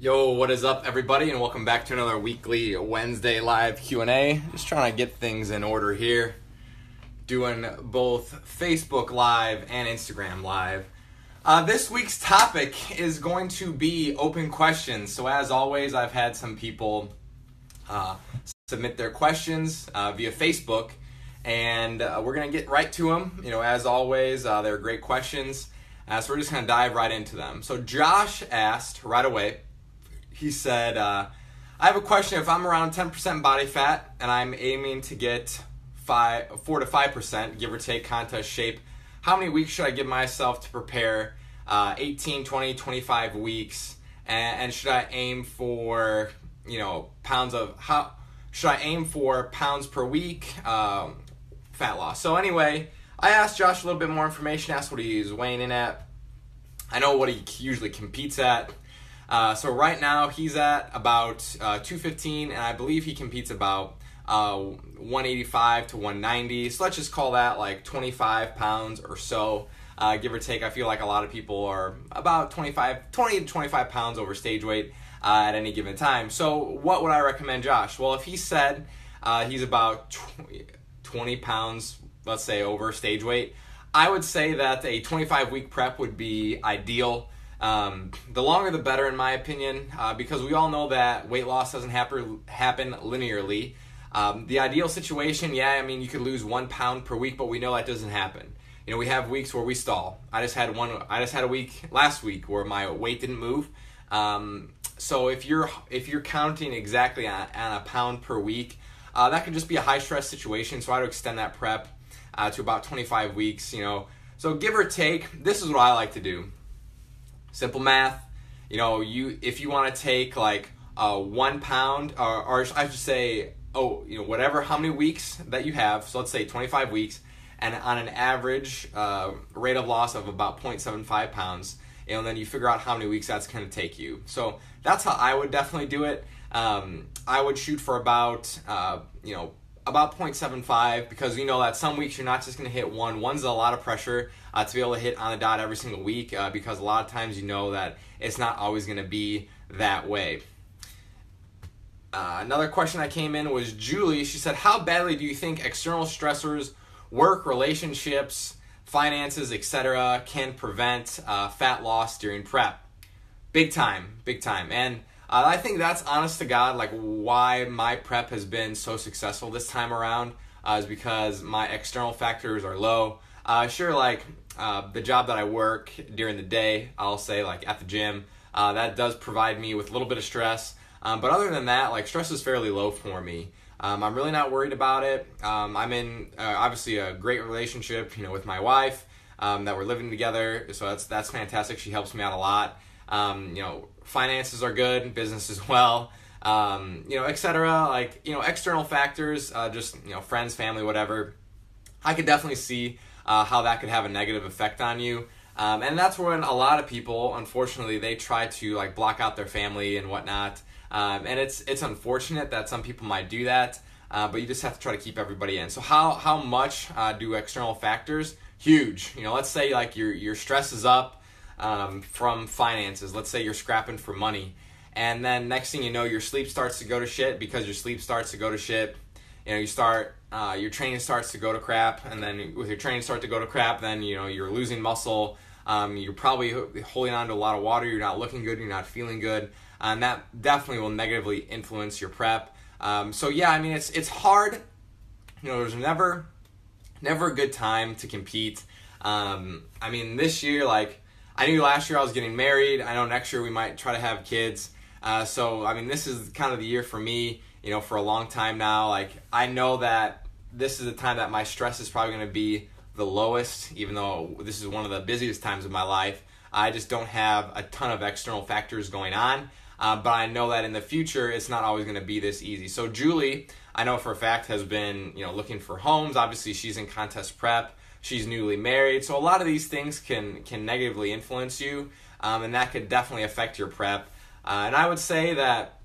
Yo, what is up, everybody, and welcome back to another weekly Wednesday live Q&A. Just trying to get things in order here. Doing both Facebook Live and Instagram Live. This week's topic is going to be open questions. So as always, I've had some people submit their questions via Facebook, and we're going to get right to them. As always, they're great questions. So we're just going to dive right into them. So Josh asked right away. He said, I have a question. If I'm around 10% body fat and I'm aiming to get 4 to 5%, give or take, contest shape, how many weeks should I give myself to prepare? 18, 20, 25 weeks. And should I aim for, should I aim for pounds per week, fat loss? So anyway, I asked Josh a little bit more information, asked what he's weighing in at. I know what he usually competes at. So right now he's at about 215, and I believe he competes about 185 to 190. So let's just call that like 25 pounds or so, give or take. I feel like a lot of people are about 20 to 25 pounds over stage weight at any given time. So what would I recommend Josh? Well, if he said he's about 20 pounds, let's say, over stage weight, I would say that a 25-week prep would be ideal. The longer the better, in my opinion, because we all know that weight loss doesn't happen linearly. The ideal situation, you could lose 1 pound per week, but we know that doesn't happen. We have weeks where we stall. I just had a week last week where my weight didn't move. So if you're counting exactly on a pound per week, that could just be a high stress situation. So I would extend that prep to about 25 weeks. So give or take, this is what I like to do. Simple math. If you want to take like 1 pound, or I should say, whatever, how many weeks that you have. So let's say 25 weeks, and on an average rate of loss of about 0.75 pounds, and then you figure out how many weeks that's going to take you. So that's how I would definitely do it. I would shoot for about 0.75, because that some weeks you're not just going to hit one. One's a lot of pressure to be able to hit on the dot every single week, because a lot of times that it's not always going to be that way. Another question that came in was Julie. She said, how badly do you think external stressors, work, relationships, finances, etc., can prevent fat loss during prep? Big time. And I think that's, honest to God, like why my prep has been so successful this time around, is because my external factors are low. Sure, the job that I work during the day, I'll say like at the gym, that does provide me with a little bit of stress. But other than that, stress is fairly low for me. I'm really not worried about it. I'm in obviously a great relationship, with my wife, that we're living together. So that's fantastic. She helps me out a lot. Finances are good, business as well, etc. External factors, just, friends, family, whatever. I could definitely see how that could have a negative effect on you. And that's when a lot of people, unfortunately, they try to block out their family and whatnot. And it's unfortunate that some people might do that, but you just have to try to keep everybody in. So how much do external factors? Huge. Let's say your stress is up from finances. Let's say you're scrapping for money, and then next thing you know, your sleep starts to go to shit. Because your sleep starts to go to shit, your training starts to go to crap, and then with your training start to go to crap, then you're losing muscle. You're probably holding on to a lot of water. You're not looking good. You're not feeling good. And that definitely will negatively influence your prep. It's hard. There's never a good time to compete. This year, I knew last year I was getting married. I know next year we might try to have kids. This is kind of the year for me, for a long time now. I know that this is the time that my stress is probably going to be the lowest, even though this is one of the busiest times of my life. I just don't have a ton of external factors going on. But I know that in the future, it's not always going to be this easy. So Julie, I know for a fact, has been looking for homes. Obviously, she's in contest prep. She's newly married. So a lot of these things can negatively influence you, and that could definitely affect your prep. And I would say that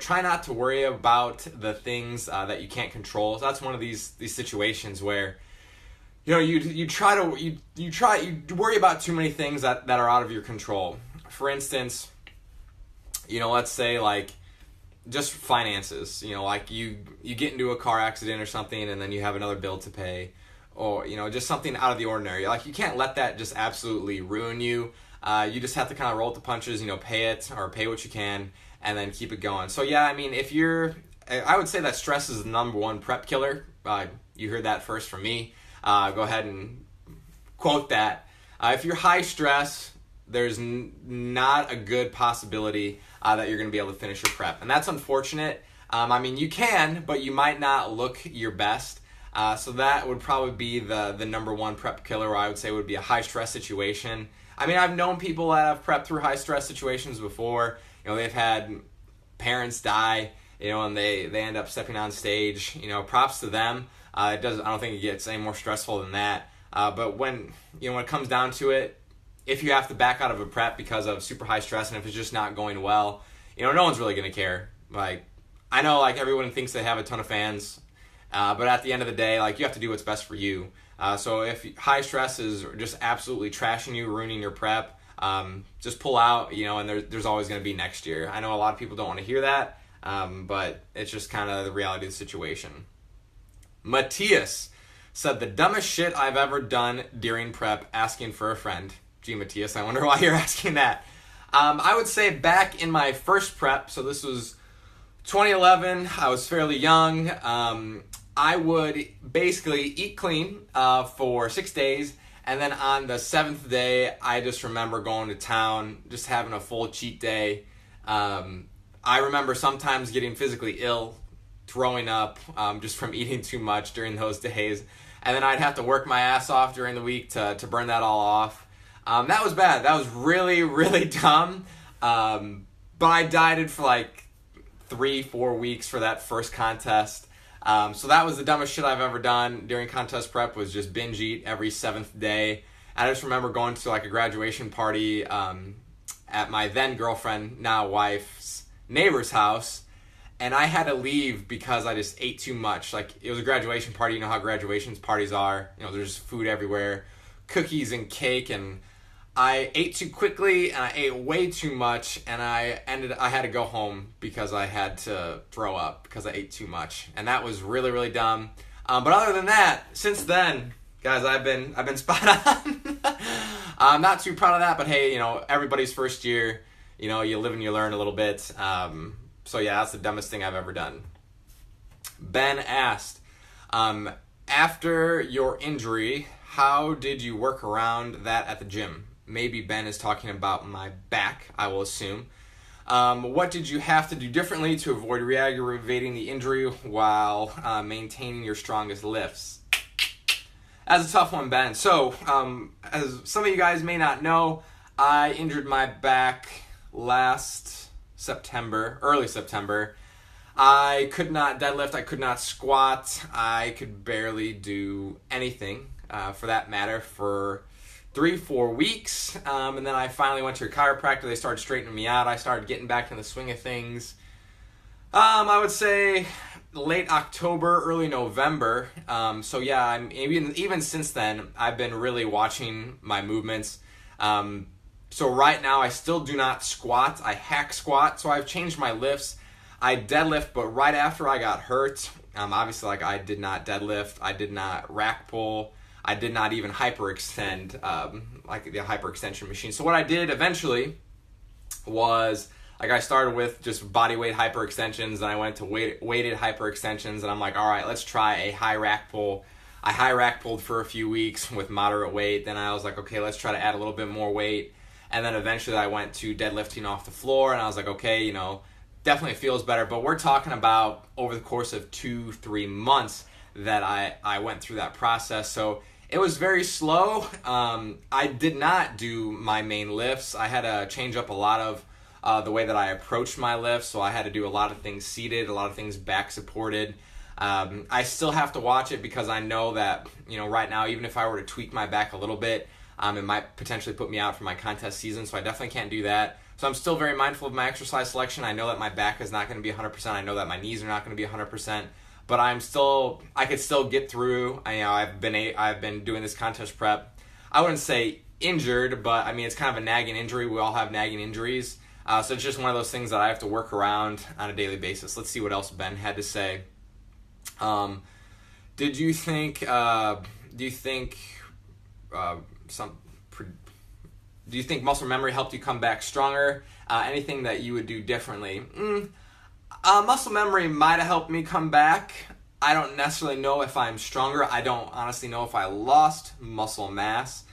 try not to worry about the things that you can't control. So that's one of these situations where you worry about too many things that are out of your control. For instance, let's say like just finances, like you get into a car accident or something and then you have another bill to pay, or, just something out of the ordinary. Like, you can't let that just absolutely ruin you. You just have to kind of roll with the punches, pay it or pay what you can and then keep it going. So yeah, I mean, I would say that stress is the number one prep killer. You heard that first from me. Go ahead and quote that. If you're high stress, there's not a good possibility that you're going to be able to finish your prep. And that's unfortunate. I mean, you can, but you might not look your best. So that would probably be the number one prep killer, I would say would be a high stress situation. I mean, I've known people that have prepped through high stress situations before. They've had parents die, and they end up stepping on stage. Props to them. I don't think it gets any more stressful than that. But when it comes down to it, if you have to back out of a prep because of super high stress and if it's just not going well, no one's really going to care. Like, I know, like, everyone thinks they have a ton of fans, but at the end of the day, like, you have to do what's best for you. So if high stress is just absolutely trashing you, ruining your prep, just pull out, and there's always going to be next year. I know a lot of people don't want to hear that, but it's just kind of the reality of the situation. Matthias said, the dumbest shit I've ever done during prep, asking for a friend. Gee, Matthias, I wonder why you're asking that. I would say back in my first prep, so this was 2011, I was fairly young. I would basically eat clean for 6 days, and then on the 7th day, I just remember going to town, just having a full cheat day. I remember sometimes getting physically ill, throwing up just from eating too much during those days, and then I'd have to work my ass off during the week to burn that all off. That was bad. That was really, really dumb. But I dieted for like 3-4 weeks for that first contest. So that was the dumbest shit I've ever done during contest prep, was just binge eat every 7th day. And I just remember going to like a graduation party at my then girlfriend, now wife's neighbor's house. And I had to leave because I just ate too much. Like, it was a graduation party. You know how graduation parties are. There's food everywhere, cookies and cake, and I ate too quickly and I ate way too much, and I had to go home because I had to throw up because I ate too much, and that was really, really dumb. But other than that, since then, guys, I've been spot on. I'm not too proud of that, but hey, everybody's first year, you live and you learn a little bit. So yeah, that's the dumbest thing I've ever done. Ben asked, after your injury, how did you work around that at the gym? Maybe Ben is talking about my back, I will assume. What did you have to do differently to avoid re-aggravating the injury while maintaining your strongest lifts? That's a tough one, Ben. So, as some of you guys may not know, I injured my back last September, early September. I could not deadlift, I could not squat, I could barely do anything, for that matter, for 3-4 weeks, and then I finally went to a chiropractor. They started straightening me out. I started getting back in the swing of things. I would say late October, early November. So yeah, even since then, I've been really watching my movements. So right now, I still do not squat. I hack squat. So I've changed my lifts. I deadlift, but right after I got hurt, obviously, like, I did not deadlift. I did not rack pull. I did not even hyperextend, like the hyperextension machine. So what I did eventually was, like, I started with just body weight hyperextensions, and I went to weighted hyperextensions, and I'm like, all right, let's try a high rack pull. I high rack pulled for a few weeks with moderate weight. Then I was like, okay, let's try to add a little bit more weight. And then eventually I went to deadlifting off the floor, and I was like, okay, definitely feels better. But we're talking about over the course of 2-3 months that I went through that process. So it was very slow. I did not do my main lifts. I had to change up a lot of the way that I approached my lifts. So I had to do a lot of things seated, a lot of things back supported. I still have to watch it because I know that, right now, even if I were to tweak my back a little bit, it might potentially put me out for my contest season. So I definitely can't do that. So I'm still very mindful of my exercise selection. I know that my back is not going to be 100%. I know that my knees are not going to be 100%. But I could still get through. I've been doing this contest prep. I wouldn't say injured, but I mean, it's kind of a nagging injury. We all have nagging injuries. So it's just one of those things that I have to work around on a daily basis. Let's see what else Ben had to say. Did you think? Do you think Do you think muscle memory helped you come back stronger? Anything that you would do differently? Muscle memory might have helped me come back. I don't necessarily know if I'm stronger. I don't honestly know if I lost muscle mass,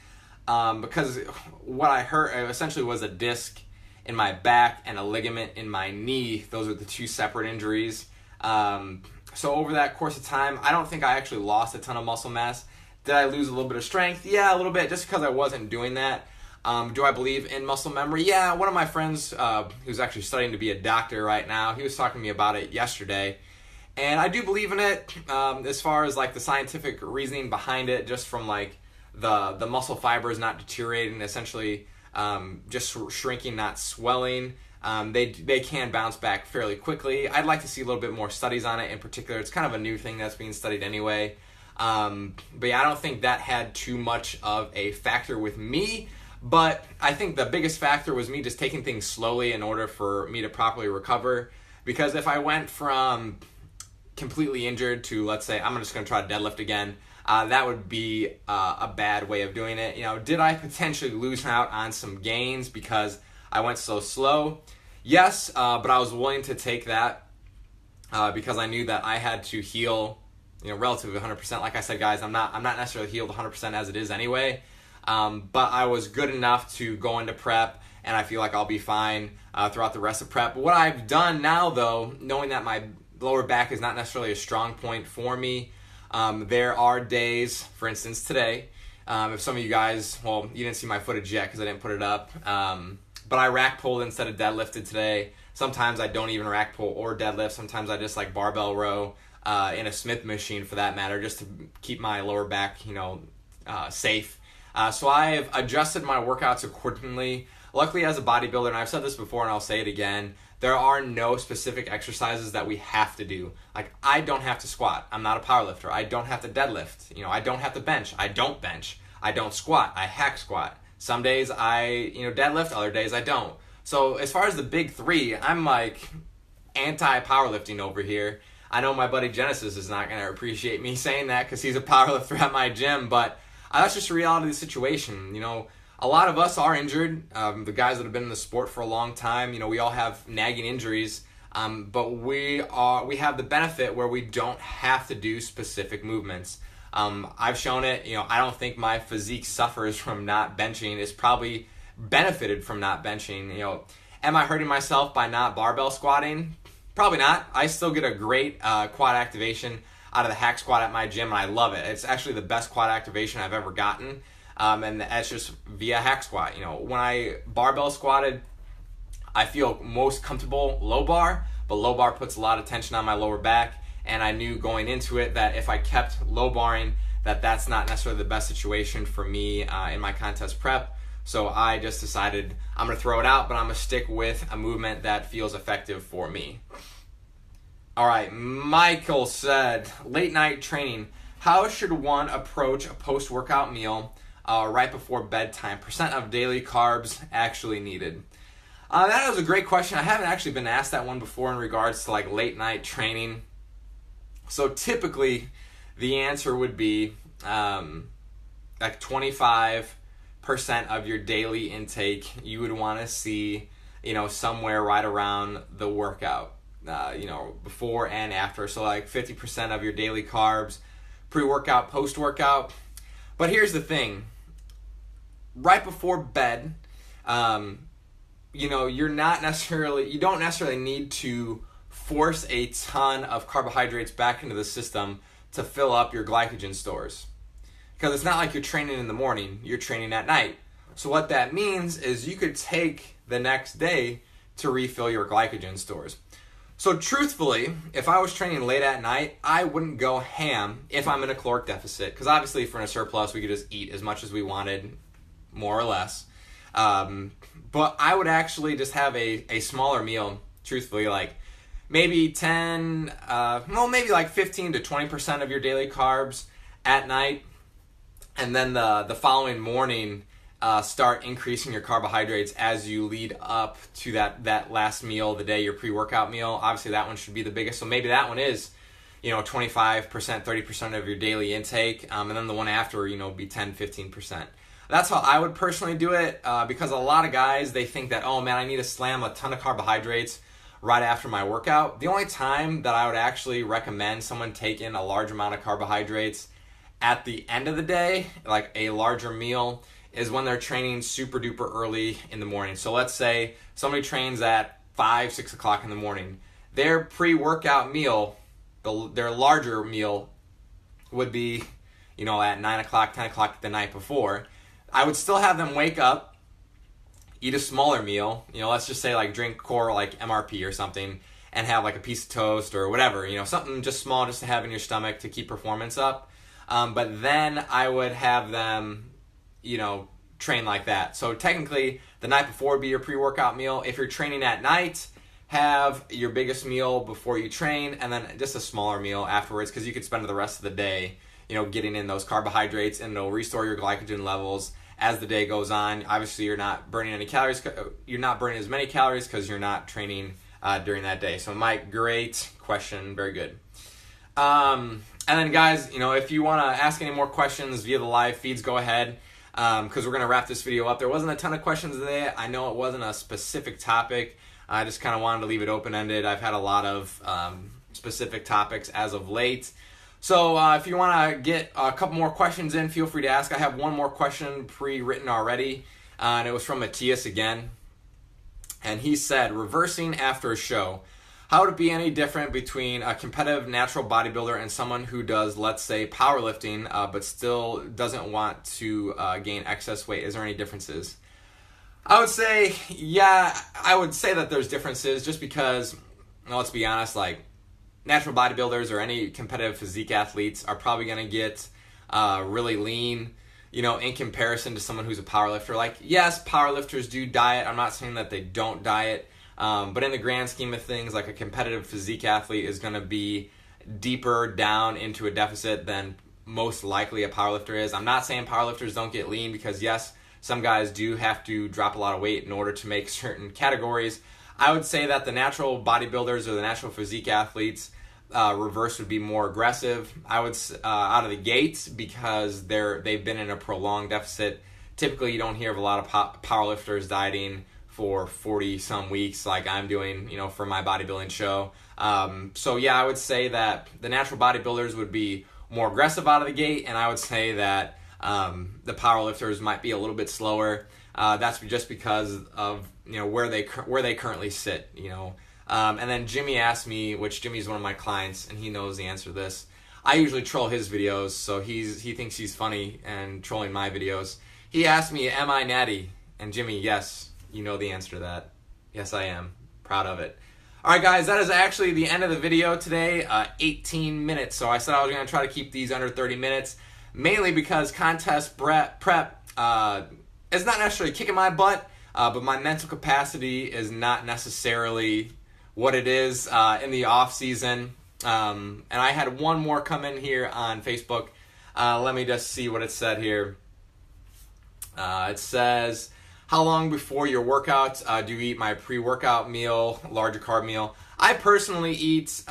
because what I hurt essentially was a disc in my back and a ligament in my knee. Those are the two separate injuries. So over that course of time, I don't think I actually lost a ton of muscle mass. Did I lose a little bit of strength? Yeah, a little bit, just because I wasn't doing that. Do I believe in muscle memory? Yeah, one of my friends who's actually studying to be a doctor right now, he was talking to me about it yesterday. And I do believe in it, as far as like the scientific reasoning behind it, just from like the muscle fibers not deteriorating, essentially just shrinking, not swelling. They can bounce back fairly quickly. I'd like to see a little bit more studies on it in particular. It's kind of a new thing that's being studied anyway. But yeah, I don't think that had too much of a factor with me. But I think the biggest factor was me just taking things slowly in order for me to properly recover. Because if I went from completely injured to, let's say, I'm just going to try to deadlift again, that would be a bad way of doing it. You know, did I potentially lose out on some gains because I went so slow? Yes, but I was willing to take that because I knew that I had to heal, relatively 100%. Like I said, guys, I'm not necessarily healed 100% as it is anyway. But I was good enough to go into prep, and I feel like I'll be fine throughout the rest of prep. What I've done now, though, knowing that my lower back is not necessarily a strong point for me, there are days, for instance today, if some of you guys, well, you didn't see my footage yet because I didn't put it up, but I rack pulled instead of deadlifted today. Sometimes I don't even rack pull or deadlift. Sometimes I just like barbell row in a Smith machine, for that matter, just to keep my lower back, safe. So I've adjusted my workouts accordingly. Luckily, as a bodybuilder, and I've said this before and I'll say it again, there are no specific exercises that we have to do. Like, I don't have to squat. I'm not a powerlifter. I don't have to deadlift. I don't have to bench. I don't bench. I don't squat. I hack squat. Some days I, deadlift. Other days I don't. So as far as the big three, I'm like anti-powerlifting over here. I know my buddy Genesis is not going to appreciate me saying that because he's a powerlifter at my gym, but that's just a reality of the situation. A lot of us are injured. The guys that have been in the sport for a long time, we all have nagging injuries. But we have the benefit where we don't have to do specific movements. I've shown it. I don't think my physique suffers from not benching. It's probably benefited from not benching. Am I hurting myself by not barbell squatting? Probably not. I still get a great quad activation out of the hack squat at my gym, and I love it. It's actually the best quad activation I've ever gotten, and that's just via hack squat. When I barbell squatted, I feel most comfortable low bar, but low bar puts a lot of tension on my lower back, and I knew going into it that if I kept low barring, that's not necessarily the best situation for me in my contest prep. So I just decided I'm going to throw it out, but I'm going to stick with a movement that feels effective for me. All right, Michael said, late night training. How should one approach a post-workout meal right before bedtime? % of daily carbs actually needed. That was a great question. I haven't actually been asked that one before in regards to like late night training. So typically the answer would be like 25% of your daily intake you would want to see, somewhere right around the workout. Before and after. So like 50% of your daily carbs, pre-workout, post-workout. But here's the thing. Right before bed, you don't necessarily need to force a ton of carbohydrates back into the system to fill up your glycogen stores. Because it's not like you're training in the morning, you're training at night. So what that means is you could take the next day to refill your glycogen stores. So truthfully, if I was training late at night, I wouldn't go ham if I'm in a caloric deficit. Because obviously if we're in a surplus, we could just eat as much as we wanted, more or less. But I would actually just have a smaller meal, truthfully, like maybe maybe like 15 to 20% of your daily carbs at night. And then the following morning, start increasing your carbohydrates as you lead up to that last meal of the day, your pre-workout meal. Obviously, that one should be the biggest. So maybe that one is, 25%, 30% of your daily intake, and then the one after, be 10, 15%. That's how I would personally do it, because a lot of guys, they think that, oh man, I need to slam a ton of carbohydrates right after my workout. The only time that I would actually recommend someone take in a large amount of carbohydrates at the end of the day, like a larger meal, is when they're training super duper early in the morning. So let's say somebody trains at 5, 6 o'clock in the morning. Their pre-workout meal, their larger meal would be, at 9 o'clock, 10 o'clock the night before. I would still have them wake up, eat a smaller meal, let's just say like drink core like MRP or something, and have like a piece of toast or whatever, something just small just to have in your stomach to keep performance up. But then I would have them, train like that. So technically, the night before would be your pre-workout meal. If you're training at night, have your biggest meal before you train, and then just a smaller meal afterwards, because you could spend the rest of the day, getting in those carbohydrates, and it'll restore your glycogen levels as the day goes on. Obviously, you're not burning any calories. You're not burning as many calories because you're not training during that day. So, Mike, great question. Very good. And then, guys, if you want to ask any more questions via the live feeds, go ahead, because we're going to wrap this video up. There wasn't a ton of questions today. I know it wasn't a specific topic. I just kind of wanted to leave it open-ended. I've had a lot of specific topics as of late. So if you want to get a couple more questions in, feel free to ask. I have one more question pre-written already, and it was from Matthias again. And he said, reversing after a show, how would it be any different between a competitive natural bodybuilder and someone who does, let's say, powerlifting, but still doesn't want to gain excess weight? Is there any differences? I would say, yeah, I would say that there's differences, just because, let's be honest, like, natural bodybuilders or any competitive physique athletes are probably going to get really lean, in comparison to someone who's a powerlifter. Like, yes, powerlifters do diet. I'm not saying that they don't diet, but in the grand scheme of things, like a competitive physique athlete is going to be deeper down into a deficit than most likely a powerlifter is. I'm not saying powerlifters don't get lean, because yes, some guys do have to drop a lot of weight in order to make certain categories. I would say that the natural bodybuilders or the natural physique athletes, reverse would be more aggressive. I would out of the gates, because they've been in a prolonged deficit. Typically, you don't hear of a lot of powerlifters dieting for 40 some weeks like I'm doing, for my bodybuilding show. So yeah, I would say that the natural bodybuilders would be more aggressive out of the gate, and I would say that the powerlifters might be a little bit slower. That's just because of where they currently sit. And then Jimmy asked me, which Jimmy's one of my clients, and he knows the answer to this. I usually troll his videos, so he thinks he's funny and trolling my videos. He asked me, am I natty? And Jimmy, yes, you know the answer to that. Yes, I am. Proud of it. All right, guys, that is actually the end of the video today. 18 minutes. So I said I was going to try to keep these under 30 minutes, mainly because contest prep is not necessarily kicking my butt, but my mental capacity is not necessarily what it is in the off season. And I had one more come in here on Facebook. Let me just see what it said here. It says, how long before your workout do you eat my pre-workout meal, larger carb meal? I personally eat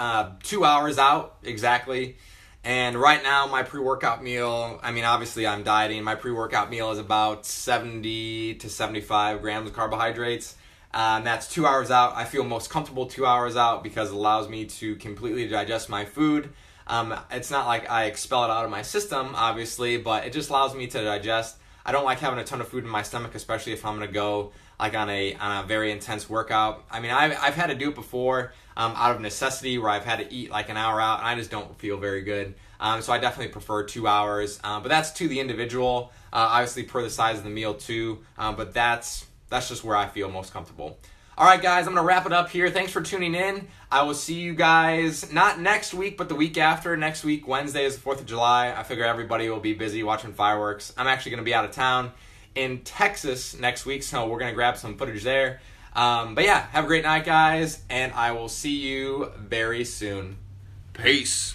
2 hours out exactly. And right now my pre-workout meal, obviously I'm dieting. My pre-workout meal is about 70 to 75 grams of carbohydrates. And that's 2 hours out. I feel most comfortable 2 hours out because it allows me to completely digest my food. It's not like I expel it out of my system, obviously, but it just allows me to digest. I don't like having a ton of food in my stomach, especially if I'm going to go like on a very intense workout. I've had to do it before out of necessity, where I've had to eat like an hour out, and I just don't feel very good. So I definitely prefer 2 hours, but that's to the individual, obviously per the size of the meal too, but that's just where I feel most comfortable. All right, guys, I'm going to wrap it up here. Thanks for tuning in. I will see you guys not next week, but the week after. Next week, Wednesday, is the 4th of July. I figure everybody will be busy watching fireworks. I'm actually going to be out of town in Texas next week, so we're going to grab some footage there. But yeah, have a great night, guys, and I will see you very soon. Peace.